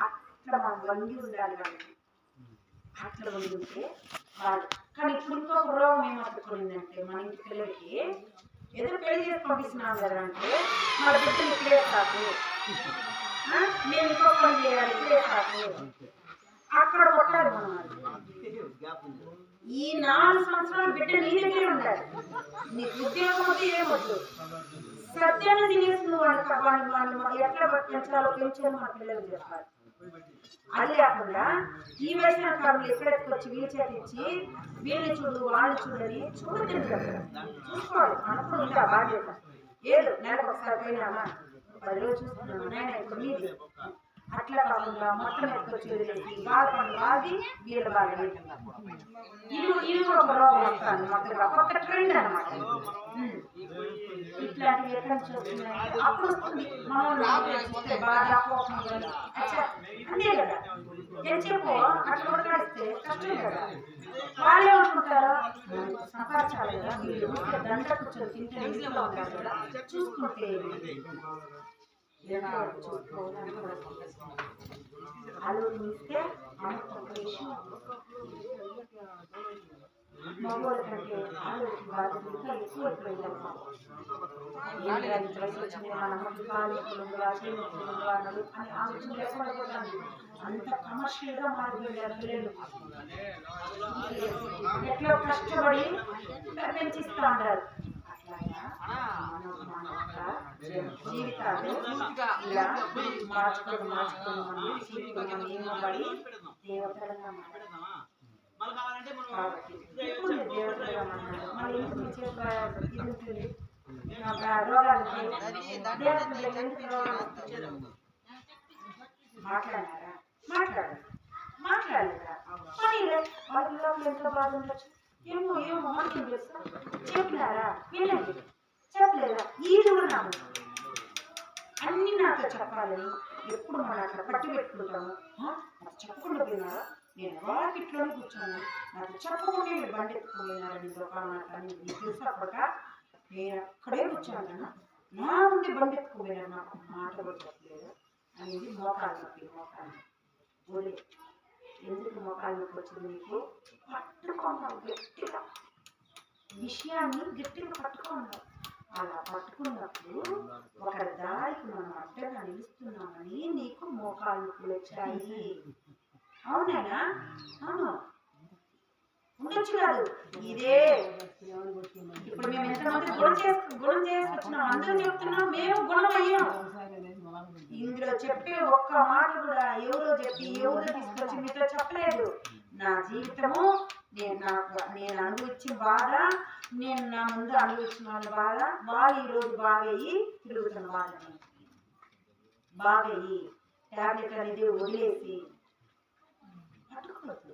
అట్లా మనం వంగి ఉండాలి వాళ్ళకి. అట్లా వంగి ఉంటే వాళ్ళు. కానీ ఇప్పుడు ఇంకొక రోగం ఏమవుతుందంటే మన ఇంటి పిల్లలకి ఏదో పెళ్లి చేసి పంపిస్తున్నాం కదా అంటే మన బిడ్డలు ఇక్కడే కాదు, నేను ఇంకొక పని చేయాలి ఇక్కడే కాదు, అక్కడ కొట్టాలి మనం. ఈ 4 సంవత్సరాలు బిడ్డ నీ దగ్గర ఉండాలి. నీకు ఉద్యోగం వద్దు ఏమొద్దు, సత్యాన్ని తినేసి నువ్వు వాళ్ళు ఎట్లా పెంచాలో పెంచాలో మన పిల్లలు చెప్పాలి. అది కాకుండా ఈ వయసులో కాదు ఎక్కడెత్తుకొచ్చి వీలు చేతిచ్చి వీళ్ళు చూడు వాళ్ళు చూడని చూడలేదు కదా. చూసుకోవాలి మనకు ఉంటా బాధ్యత. ఏదో నెలకు ఒకసారి పోయినామా 10 రోజులు చూసుకున్నాము నాయన ఇప్పుడు మీది. అట్లా కాకుండా మొత్తం ఎత్తుకొచ్చి వదిలేసి బాధపడి బాధి వీళ్ళు బాగా ఇది కూడా ఒక రోగం వస్తాను మొత్తగా కొత్త ట్రెండ్ అనమాట. ఇట్లాంటివి ఎట్లా చూస్తున్నాయి అప్పుడు వస్తుంది మనం బాధ కోపం అంతే కదా. చెప్పు అట్లా కొట్లాడిస్తే కష్టం కదా. వాళ్ళే అనుకుంటారా సంపాదించాలి కదా, వీళ్ళు దండ కూర్చొని తింటే ఇంట్లో ఉంటారు కదా. చూసుకుంటే ఆలోచన ఇస్తే మగవాళ్ళ కంటే ఆలోచన బాధ్యత ఇంకా ఎక్కువ అయిపోయిందమ్మా. వయసు వచ్చింది మన ముందు అని ఆలోచన లేకపోతాను. అంత కమర్షియల్ గా మారిపోయారు పిల్లలు. ఎట్లా కష్టపడి పెంచిస్తూ ఉంటారు. జీవితాలు ఇలా మార్చుకొని మనం నియమపడి దేవతలుగా ఎప్పుడు దేవతలుగా మాట్లాడారు. మళ్ళీ ఇది ఉంటుంది మాట్లాడారా మాట్లాడలేదా వాళ్ళ ఎంతో బాధ ఉండొచ్చు. ఏమో మాటలు చేస్తా చెప్పినారా వినండి చెప్పలేదా ఇది కూడా నా అన్ని నాతో చెప్పాలని ఎప్పుడు మనం అట్లా పట్టి పెట్టుకుంటాము. నాకు చెప్పకుండా పోయినారా, నేను వాకిట్లోనే కూర్చోను, నాకు చెప్పకుండా మీరు బండి ఎత్తుకుపోయినారని తెలిసినప్పటిక నేను అక్కడే కూర్చోను, నా ముందు బండి ఎత్తుకుపోయినారు నాకు మాట కూడా చెప్పలేదు అనేది మోకాలు నొప్పి. మోకాలు ఓలే ఎందుకు మోకాలు నొప్పి వచ్చింది నీకు? పట్టుకున్నావు గట్టిగా, విషయాన్ని గట్టిగా పట్టుకున్నావు. అలా పట్టుకున్నప్పుడు ఒక దారికి మనం అడ్డగా నిలుస్తున్నామని నీకు మోకాలు నొప్పులు వచ్చాయి. అవునేనా? అవును ఉండొచ్చు కాదు. ఇదే ఇప్పుడు మేము ఎంతమంది గుణం చేసుకొచ్చినాం, అందరూ చెప్తున్నాం మేము గుణం అయ్యాం. ఇందులో చెప్పే ఒక్క మాట కూడా ఎవరో చెప్పి ఎవరో తీసుకొచ్చి మీతో చెప్పలేదు. నా జీవితము నేను అనుభవించిన బాధ, నేను నా ముందు అనుభవించిన వాళ్ళ బాధ, వాళ్ళు ఈరోజు బాగయ్యి తిరుగుతున్న వాళ్ళని బాగయ్యి ట్యాబ్లెట్ అనేది వదిలేసి పట్టుకోవద్దు.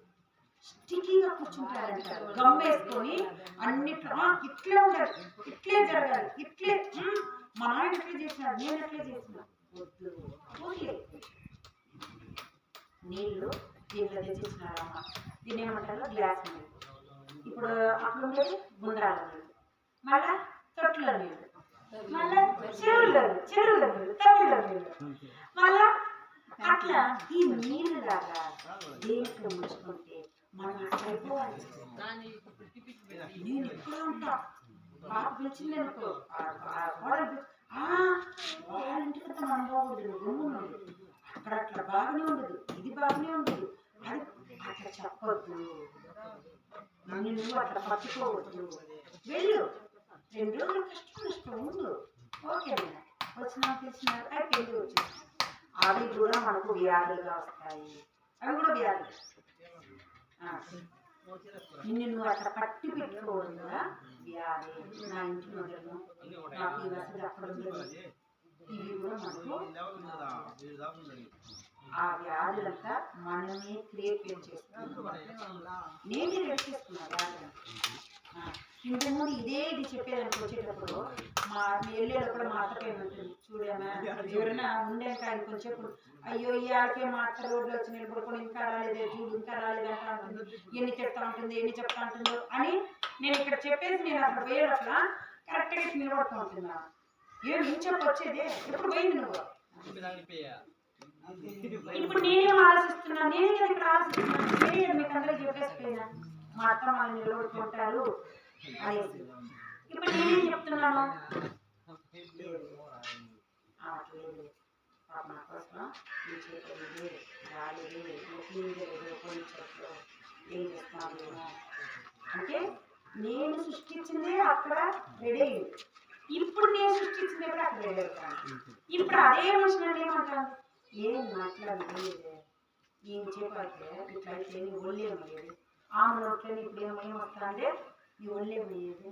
స్టికీగా కూర్చుంటారంటారు, గమ్మేసుకొని అన్నిట్లో ఇట్లే ఉండాలి, ఇట్లే జరగాలి, ఇట్లే మా నాయన ఎట్లా చేసినాడు నేను ఎట్లా చేసిన వద్దు. ఓకే నీళ్ళు దీంట్లో తెచ్చిస్తున్నారమ్మ, దీన్ని ఏమంటారు గ్లాస్ నీళ్ళు. ఇప్పుడు అక్కడ ఉండేది గుండాల నీళ్ళు, మళ్ళా తొట్ల నీళ్ళు, మళ్ళా చెరువుల నీళ్ళు, తమిళ నీళ్ళు, మళ్ళా అట్లా ఈ నీళ్ళు లాగా దేంట్లో ముంచుకుంటే మనం అట్లా అయిపోవాలి. నేను ఇక్కడ ఉంటా బాగా పిలిచింది అనుకో వాళ్ళింటికంతా మనం బాగుండదు, గమ్ముండదు, అక్కడ అట్లా బాగానే ఉండదు, ఇది బాగానే ఉండదు, అది అట్లా చెప్పొద్దు, నువ్వు అట్లా పట్టుకోవద్దు. వెళ్ళు 2 రోజులు కష్టం ఉండు. ఓకే వచ్చినా పిలిచినారు అయిపోయింది వచ్చింది. అవి కూడా మనకు వ్యాధులుగా వస్తాయి, అవి కూడా వ్యాధులు. నువ్వు అట్లా పట్టి పెట్టుకోవద్దా వ్యాధి. నా ఇంటి మొదలు నాకు ఈ వసతి అక్కడ ఉండదు, ఇవి కూడా మనకు ఆ వ్యాధులంతా మనమే క్రియేట్ చేస్తున్నాం. నేనే రెడీ చేసుకున్నా వ్యాధులు. ఇంతకుముందు ఇది చెప్పేదానికి వచ్చేటప్పుడు మా వెళ్ళేటప్పుడు మా అత్తకే ఉంటుంది చూడేమా ఎవరైనా ఉండేక ఆయన కొంచెం అయ్యో ఇయాకే మా అత్త రోడ్లు వచ్చి నిలబడుకొని ఇంకా రాలేదే చూడు ఇంకా రాలేదంటా ఉంటుంది, ఎన్ని చెప్తా ఉంటుంది ఎన్ని చెప్తా ఉంటుందో అని నేను ఇక్కడ చెప్పేసి నేను అక్కడ పోయేటట్లా కరెక్ట్గా నిలబడుతూ ఉంటున్నా. ఏం చెప్పొచ్చేది ఎప్పుడు పోయింది నువ్వు? ఇప్పుడు చెప్తున్నాను, నేనే కదా ఇక్కడ ఆలోచిస్తున్నాను, నేనే కదా మీకు అందరికీ చెప్పేసిపోయినా మా అత్త వాళ్ళు నిలబడుకుంటారు అనేసి. ఇప్పుడు నేనేం చెప్తున్నాను, మా కోసం ఈ చేతులు గాలి చెట్లు ఏం చేస్తున్నాను అంటే నేను సృష్టించిందే అక్కడ రెడీ అయ్యింది. ఇప్పుడు నేను సృష్టించింది కూడా అక్కడ రెడీ అవుతాను. ఇప్పుడు అదే మనిషి నన్ను ఏమంటాను, ఏం మాట్లాడలేదు ఏం చెప్పాలి ఇట్లయితే నీ ఒళ్ళేమయ్యేది, ఆమె నోట్లో ఇప్పుడు ఏమొస్తుందంటే నీ ఒళ్ళేమయ్యేది,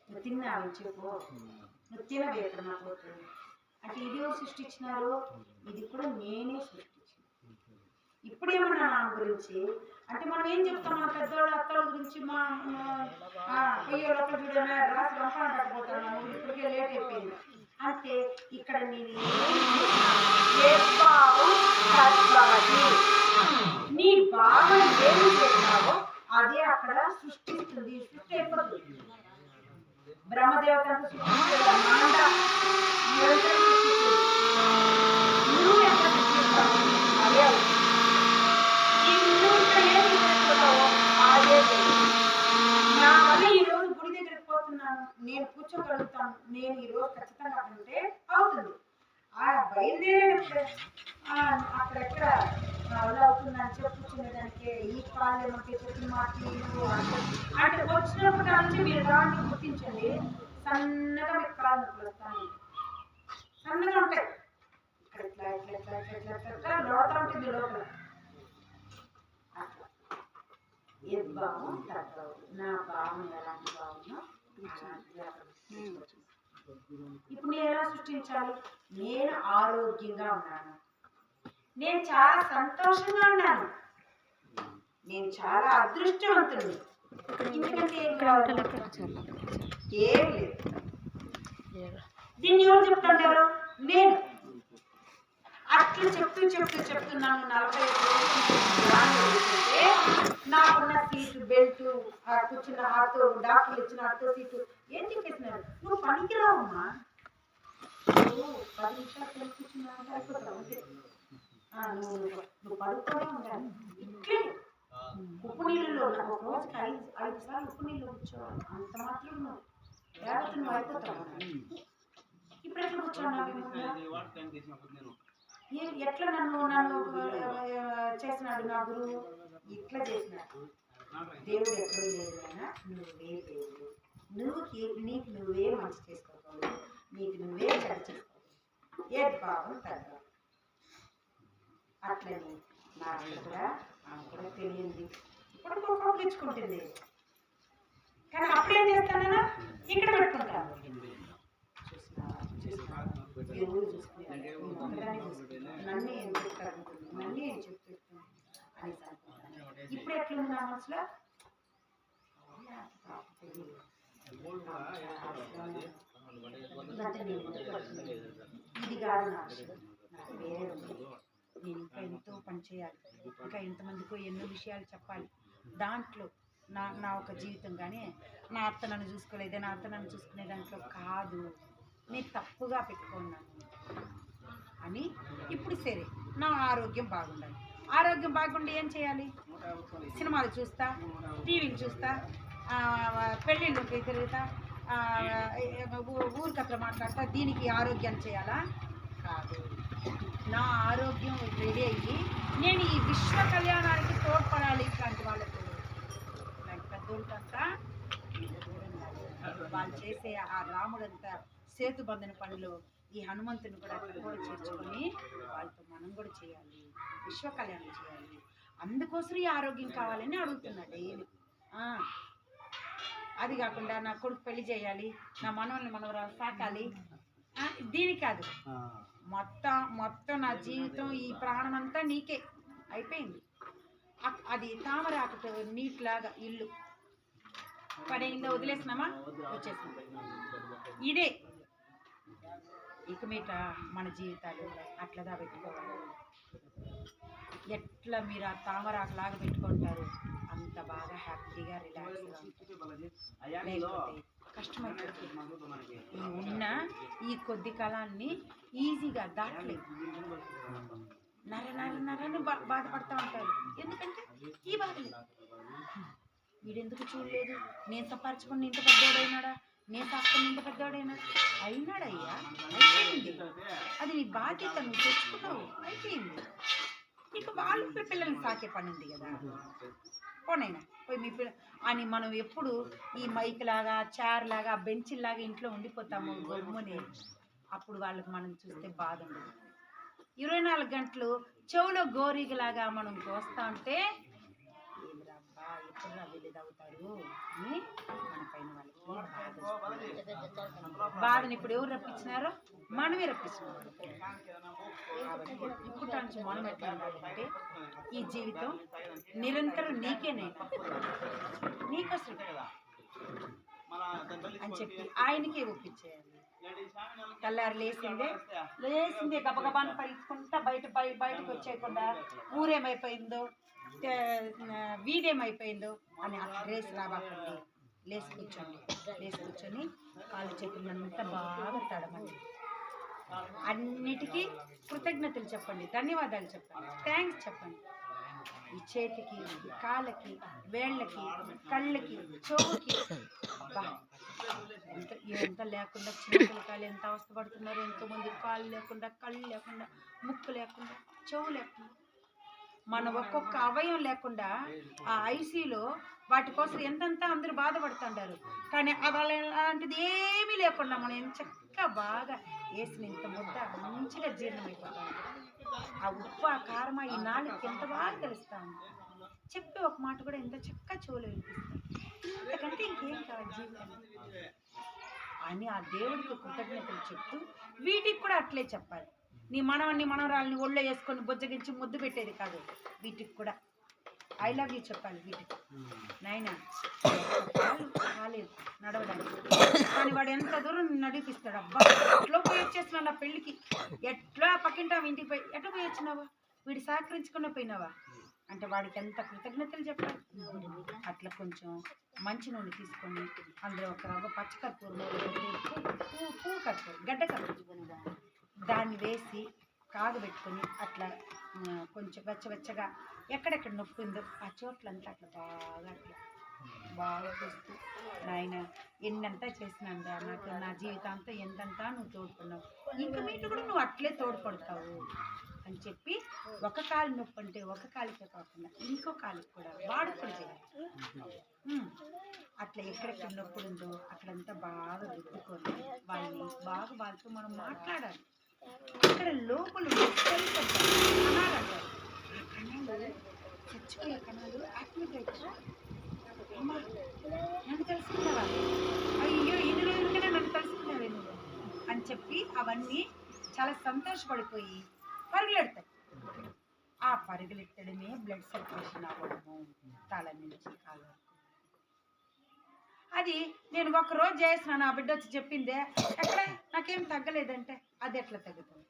నువ్వు తిన్నావని చెప్పు, నువ్వు తినవేత నాకు అంటే ఇది సృష్టించినారు, ఇది కూడా నేనే సృష్టించాను. ఇప్పుడు ఏమన్నా నా గురించి అంటే మనం ఏం చెప్తాం, మా పెద్దవాళ్ళ అత్తల గురించి మా పొయ్యోళ్ళ చూడమే రాసి రంపాన్ని పట్టుకుంటాను, ఇప్పటికే లేట్ అయిపోయింది అంటే ఇక్కడ నేను నీ భావం ఏమి చేసినావో అదే అక్కడ సృష్టిస్తుంది, సృష్టి అయిపోతుంది. బ్రహ్మదేవత నువ్వు ఎంత సృష్టిస్తావు అదే నా వల్ల ఈరోజు గుడి దగ్గరికి పోతున్నాను, నేను కూర్చోగలుగుతాను, నేను ఈరోజు ఖచ్చితంగా అంటే అవుతుంది. ఆ బయలుదేరేటప్పుడు అక్కడెక్కడ వల్ల అవుతుందని చెప్పి కూర్చునేదానికి ఈ కాళ్ళు ఏమంటే చెప్పిన మాటలు అంటే వచ్చినప్పుడు నుంచి మీరు దాన్ని గుర్తించండి, సన్నగా మీకు కాళ్ళు నొప్పులు వస్తాను, సన్నగా ఉంటాయి ఇక్కడ ఇట్లా ఇట్లా ఇట్లా ఇట్లా ఇట్లా ఇట్లా లోపల ఉంటుంది లోపల. ఏ భావం తగ్గవు, నా భావం ఎలాంటి భావనో ఇప్పుడు నేను ఎలా సృష్టించాలి, నేను ఆరోగ్యంగా ఉన్నాను, నేను చాలా సంతోషంగా ఉన్నాను, నేను చాలా అదృష్టవంతుడు, ఎందుకంటే ఏం లేదు. దీన్ని ఎవరు చెప్తుంటారు, నేను అట్లా చెప్తున్నాను. 45 రోజులు నాకున్న సీటు బెల్ట్ కూర్చున్న ఆటో డాక్టర్లు ఇచ్చిన ఆటో సీటు ఏం చెప్పేసినారు, నువ్వు పనికిరావమ్మా, నువ్వు 10 నిమిషాలు కూర్చున్నావు అయిపోతావు అంతే, నువ్వు పడుకోవడం ఉండాలి. ఇట్లే ఉప్పు నీళ్ళలో ఒక రోజుకి 5 సార్లు ఉప్పు నీళ్ళు కూర్చోవాలి, అంత మాత్రం నువ్వు లేకపోతే నువ్వు అయిపోతావు. ఇప్పుడు ఎట్లా కూర్చోన్నావు, ఎట్లా నన్ను చేసినాడు నా గురువు, ఇట్లా చేసినాడు. దేవుడు ఎక్కడ లేదు అయినా నువ్వే దేవుడు, నీకు నువ్వే మంచి చేసుకోవాలి, నీకు నువ్వే చెడు చేసుకోవాలి, ఏ భావం తగ్గ. అట్లని నాకు కూడా ఆమె కూడా తెలియంది, ఇప్పుడు కోపగించుకుంటుంది, కానీ అప్పుడేం చేస్తానన్నా ఇక్కడ పెట్టుకుంటాను, నన్ను ఏం చెప్తారు, నన్ను ఏం చెప్తాను అని అనుకుంటాను. ఇప్పుడు ఎట్లుంది నా మనసులో, ఇది కాదు నా నాకు వేరే ఉంది, నేను ఇంకా ఎంతో పని చేయాలి, ఇంకా ఎంతమందికో ఎన్నో విషయాలు చెప్పాలి. దాంట్లో నా ఒక జీవితం కానీ నా అత్త నన్ను చూసుకోలేదే, నా అత్త నన్ను చూసుకునే దాంట్లో కాదు, నేను తప్పుగా పెట్టుకున్నాను అని. ఇప్పుడు సరే నా ఆరోగ్యం బాగుండాలి, ఆరోగ్యం బాగుండి ఏం చేయాలి, సినిమాలు చూస్తా, టీవీలు చూస్తా, పెళ్ళిళ్ళకి తిరుగుతా, ఊరికట్లా మాట్లాడతా, దీనికి ఆరోగ్యాన్ని చేయాలా కాదు. నా ఆరోగ్యం రెడీ అయ్యి నేను ఈ విశ్వ కళ్యాణానికి తోడ్పడాలి. ఇట్లాంటి వాళ్ళతో ఇలాంటి పెద్దోళ్ళకంతా వాళ్ళు చేసే ఆ రాముడంతా సేతు బంధన పనులు, ఈ హనుమంతుని కూడా అక్కడ కూడా చేర్చుకొని వాళ్ళతో మనం కూడా చేయాలి, విశ్వ కళ్యాణం చేయాలి. అందుకోసం ఈ ఆరోగ్యం కావాలని అడుగుతున్నా డైలీ. అది కాకుండా నా కొడుకు పెళ్లి చేయాలి, నా మనవల్ని మనవరాలు సాకాలి, దీని కాదు. మొత్తం నా జీవితం ఈ ప్రాణం అంతా నీకే అయిపోయింది. అది తామరాకుతో నీటిలాగా ఇల్లు పడేయిందో వదిలేసినామా వచ్చేసినామా, ఇదే ఇక మీట మన జీవితాలు అట్లదా పెట్టుకోవాలి. ఎట్లా మీరు ఆ తామరాకులాగా పెట్టుకుంటారు అంత బాగా హ్యాపీగా రిలాక్స్గా లేకపోతే కష్టమైపోతుంది. ఈ కొద్ది కాలాన్ని ఈజీగా దాటలేదు. నర చేస్తున్నారని బాధపడతా ఉంటారు. ఎందుకంటే ఈ బాధలు వీడెందుకు చూడలేదు, నేను సంపాదించుకుని ఇంత పెద్దోడైనాడా, నేను సాకుని ఇంత పెద్దోడైనాడు అయినాడయ్యా, అయిపోయింది. అది నీ బాధ్యత, నువ్వు తెచ్చుకున్నావు, అయిపోయింది. ఇక వాళ్ళు పిల్లల్ని సాకే పని ఉంది కదా, పోనైనా పోయి మీ అని మనం ఎప్పుడు ఈ మైక్ లాగా, చైర్ లాగా, బెంచీలాగా ఇంట్లో ఉండిపోతాము గమ్ముని. అప్పుడు వాళ్ళకి మనం చూస్తే బాధ ఉండదు. 24 గంటలు చెవులో గోరీగలాగా మనం కోస్తా ఉంటే ఎప్పుడు వీళ్ళు అవుతారు అని మన పైన వాళ్ళకి బాధని ఇప్పుడు ఎవరు రప్పించినారో మనమే రప్పించినారు. కాబట్టి ఇప్పుడు నుంచి మనం ఎట్లా ఉండాలంటే ఈ జీవితం నిరంతరం నీకేనే, నీకోసం అని చెప్పి ఆయనకే ఒప్పించేయాలి. తెల్లారు లేసిందే గబగబాన్ని పలుచుకుంటా బయటకు వచ్చేయకుండా ఊరేమైపోయిందో, వీడేమైపోయిందో అని అట్లా రేసి రాబాకండి. లేచి కూర్చొని కాళ్ళు చేతులంతా బాగా తడమండి. అన్నిటికీ కృతజ్ఞతలు చెప్పండి, ధన్యవాదాలు చెప్పండి, థ్యాంక్స్ చెప్పండి. ఈ చేతికి, కాళ్ళకి, వేళ్ళకి, కళ్ళకి, చెవుకి ఎంత లేకుండా చిన్న కాళ్ళు ఎంత అవస్థపడుతున్నారు. ఎంతోమంది కాళ్ళు లేకుండా, కళ్ళు లేకుండా, ముక్కు లేకుండా, చెవు లేకుండా, మన ఒక్కొక్క అవయం లేకుండా ఆ ఐసీలో వాటి కోసం ఎంతంతా అందరూ బాధపడుతుంటారు. కానీ అలాంటిది ఏమీ లేకుండా మనం ఎంత చక్కగా బాగా వేసిన ఇంత ముద్ద మంచిగా జీర్ణమైపోతాం. ఆ ఉప్పు, ఆ కారమ ఈ నాలుగుకి ఎంత బాగా తెలుస్తాము. చెప్పి ఒక మాట కూడా ఎంత చక్కగా చెవులు వినిపిస్తాం. ఇంతకంటే ఇంకేం కావాలి జీవితం అని ఆ దేవుడికి కృతజ్ఞతలు చెప్తూ వీటికి కూడా అట్లే చెప్పాలి. నీ మనవరాలని ఒళ్ళో వేసుకొని బొజ్జగించి ముద్దు పెట్టేది కాదు, వీటికి కూడా ఐ లవ్ యూ చెప్పాలి. వీటికి నాయన కాలేదు నడవడానికి, కానీ వాడు ఎంత దూరం నడిపిస్తాడు. అబ్బా ఎట్లా పోయి వచ్చేసినా నా పెళ్ళికి, ఎట్లా పక్కింటా ఇంటికి పోయి ఎట్లా పోయి వచ్చినావా, వీడు సహకరించుకున్న పోయినావా అంటే వాడికి ఎంత కృతజ్ఞతలు చెప్పాలి. అట్లా కొంచెం మంచి నూనె తీసుకొని అందులో ఒక రవ్వ పచ్చకర్పూరం, పువ్వు కర్పూరం, గడ్డ కర్పూరం దాన్ని వేసి కాగబెట్టుకొని అట్లా కొంచెం వెచ్చగా ఎక్కడెక్కడ నొప్పి ఉందో ఆ చోట్లంతా అట్లా బాగా చూస్తూ నాయన ఎన్నంతా చేసినందా నాకు, నా జీవితాంతా ఎంతంతా నువ్వు తోడుకున్నావు, ఇంకా మీటు కూడా నువ్వు అట్లే తోడుపడతావు అని చెప్పి ఒక కాలు నొప్పి అంటే ఒక కాలికే కాకుండా ఇంకో కాలికి కూడా వాడుకొని చేయాలి. అట్లా ఎక్కడెక్కడ నొప్పులు ఉందో అక్కడంతా బాగా రుద్దుకొని వాళ్ళతో మనం మాట్లాడాలి. ఇక్కడ లోపల కణాలు అంటారు, చచ్చిపోయే కణాలు యాక్టివేట్ అవుతారా, నన్ను తెలుసుకున్నావా, అయ్యో ఇన్ని రోజులకనే నన్ను తెలుసుకున్నావే నువ్వు అని చెప్పి అవన్నీ చాలా సంతోషపడిపోయి పరుగులెడతాయి. ఆ పరుగులెట్టడమే బ్లడ్ సర్క్యులేషన్ అవ్వడము తల నుంచి కాళ్ళ వరకు. అది నేను ఒక్కరోజు చేసినాను, ఆ బిడ్డ వచ్చి చెప్పిందే ఎక్కడ నాకేం తగ్గలేదంటే అది ఎట్లా తగ్గుతుంది,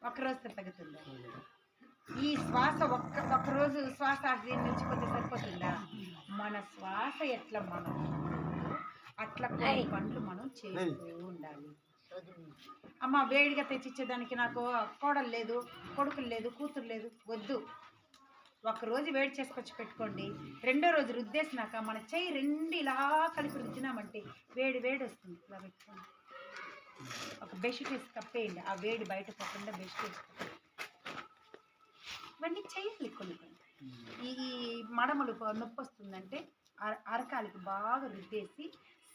ఒక్కరోజుతో తగ్గుతుందా? ఈ శ్వాస ఒక్కరోజు శ్వాస నిలిచిపోతే సరిపోతుందా? మన శ్వాస ఎట్లా మనం అట్లా కొన్ని పనులు మనం చేస్తూ ఉండాలి. అమ్మ వేడిగా తెచ్చిచ్చేదానికి నాకు కోడలు లేదు, కొడుకులు లేదు, కూతురు లేదు, వద్దు. ఒకరోజు వేడి చేసుకొచ్చి పెట్టుకోండి, రెండో రోజు రుద్దేసినాక మన చెయ్యి రెండు ఇలా కలిపి రుద్దినామంటే వేడి వస్తుంది. ఇలా పెట్టుకోండి, ఒక బెడ్షీట్ వేసి కప్పేయండి, ఆ వేడి బయట పోకుండా బెడ్షీట్ వేసుకోండి. ఇవన్నీ చేయాలి. కొన్ని ఈ మడమలు నొప్పి వస్తుందంటే అరకాలకి బాగా రుద్దేసి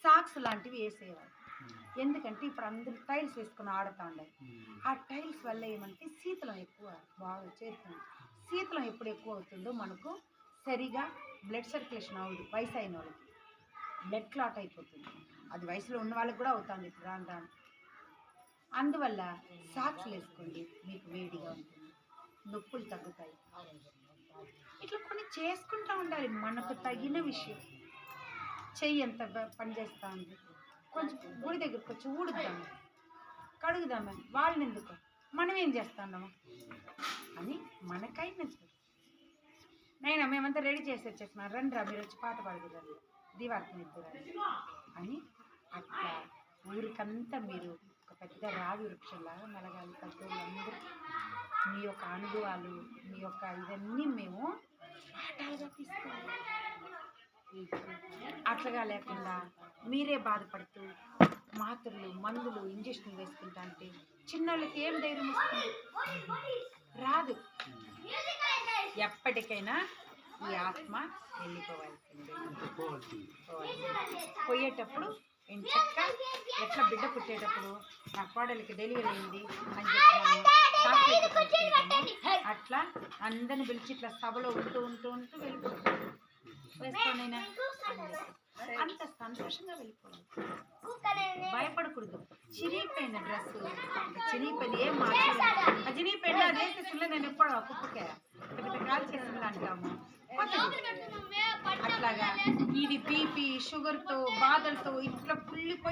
సాక్స్ లాంటివి వేసేయాలి. ఎందుకంటే ఇప్పుడు అందరూ టైల్స్ వేసుకొని ఆడుతూ ఉండాలి. ఆ టైల్స్ వల్ల ఏమంటే శీతలం ఎక్కువ బాగా చేరుతుంది. శీతలం ఎప్పుడు ఎక్కువ అవుతుందో మనకు సరిగా బ్లడ్ సర్క్యులేషన్ అవ్వదు. వయసు అయిన వాళ్ళకి బ్లడ్ క్లాట్ అయిపోతుంది. అది వయసులో ఉన్న వాళ్ళకి కూడా అవుతుంది ఇప్పుడు రాను. అందువల్ల సాక్స్లు వేసుకోండి, మీకు వేడిగా ఉంటుంది, నొప్పులు తగ్గుతాయి. ఇట్లా కొన్ని చేసుకుంటూ ఉండాలి. మనకు తగిన విషయం. చెయ్యి ఎంత పనిచేస్తూ ఉంది, కొంచెం గుడి దగ్గరకు వచ్చి ఊడుద్దాము, కడుగుదామా, వాళ్ళని ఎందుకు మనం ఏం చేస్తున్నాము అని మనకైనది. నైనా మేమంతా రెడీ చేసి వచ్చేస్తున్నాం, రండి రా మీరు వచ్చి పాట పాడుకురండి, దీవార్థం ఇద్దరు అని అట్లా ఊరికంతా మీరు ఒక పెద్ద రావి వృక్షంలాగా మెలగాలి. పెద్దోళ్ళందరూ మీ యొక్క అనుభవాలు, మీ యొక్క ఇవన్నీ మేము పాఠాలుగా తీసుకోవాలి. అట్లగా లేకుండా మీరే బాధపడుతూ మాత్రలు, మందులు, ఇంజక్షన్లు వేసుకుంటా అంటే చిన్నోళ్ళకి ఏం ధైర్యం వస్తుంది? రాదు. ఎప్పటికైనా ఈ ఆత్మ వెళ్ళిపోవాల్సిందే. పోయేటప్పుడు ఎంచక్క ఎట్లా బిడ్డ పుట్టేటప్పుడు నా కోడలికి డెలివరీ అయింది అని చెప్పి అట్లా అందరిని పిలిచి ఇట్లా సభలో ఉంటూ ఉంటూ ఉంటూ వెళ్ళిపోతాను. వేసుకోనైనా అంత సంతోషంగా వెళ్ళిపోవాలి. భయపడకూడదు. చిరిగిపోయిన డ్రెస్, చిరిగిపోయింది ఏం మార్చలేదు. ఆ చిరిగిపోయిన అదేస్తే పిల్ల నేను ఎప్పుడు కుప్పకే పెద్ద కాల్ చేసింది అంటాము. అట్లాగా ఇది బీపీ, షుగర్తో, బాధలతో ఇట్లా కుళ్ళిపోయి